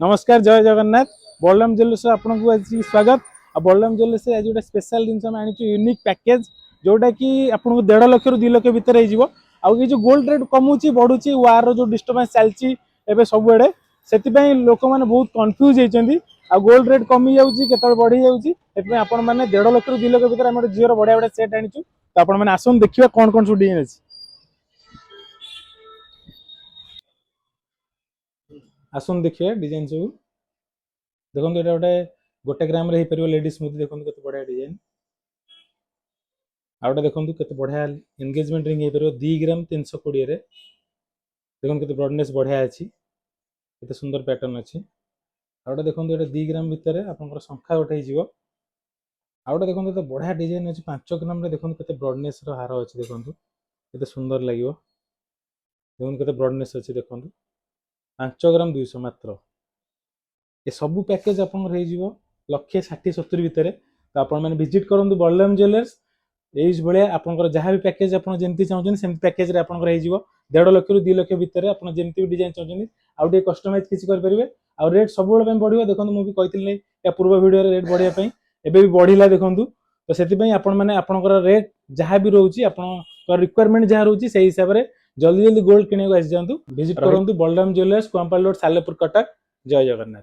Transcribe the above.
नमस्कार जय जगन्नाथ बलराम ज्वेलर्स आपको आज स्वागत आ बलराम ज्वेलर्स आज गोटे स्पेशल जिन आनी यूनिक पैकेज जोटा कि आपको 1.5 लाख रु 2 लाख भितर ये जो गोल्ड रेट कमुची बढ़ुची वार जो डिस्टर्बेंस चलती सबुआड़े से लोक मैंने बहुत कन्फ्यूज होती गोल्ड रेट कमी जाऊँगी बढ़ी जाऊँगी आपण मैंने 1.5 लाख रु 2 लाख भितर आम झीर बढ़िया बढ़िया सेट आनीचु तो आप आसन देखिए कौन कौन सब डिजाइन अच्छी आसन देखिए डिजाइन सब देखो ये गोटे 1 ग्राम रे हो लेडीज स्मृति देखो केते बढ़िया डिजाइन आउटे देखो केते बढ़िया एंगेजमेंट रिंग हो 2 ग्राम 320 रे देखो केते ब्रॉडनेस बढ़िया अच्छी केते सुंदर पैटर्न अच्छी आउटे देखो ये 2 ग्राम भितर आपनकर संख्या गोटे हो आउटे देखो तो बढ़िया डिजाइन अच्छी 5 ग्राम रे देखो केते ब्रॉडनेस रो हार अच्छी देखो केते सुंदर लगिवो देखो केते ब्रॉडनेस अच्छी देखो 5 ग्राम 200 मात्र ये सब पैकेज आप लक्षे 60-70 भितर तो आप विजिट करूँ बलराम ज्वेलर्स ये आपंकर जहाँ भी पैकेज आपमती चाहते सेम पैकेज रे आपंकर 1.5 लाख रु 2 लाख भितर आप जमी भी डिजाइन चाहते आउ कस्टमाइज किसी करेंगे आउ रेट सब बढ़िया देखो मुझे कही या पूर्व भिडियो रेट बढ़िया एबे भी बढ़िला देखूँ तो से आपंकर रेट जहाँ भी रोचे आप रिक्वायरमेंट जहाँ रोचे से हिसाब से जल्दी जल्दी गोल्ड किणा आसी जातु विजिट करूँ बलराम ज्वेलर्स कुआंपाल रोड सालेपुर कटक जय जगन्नाथ।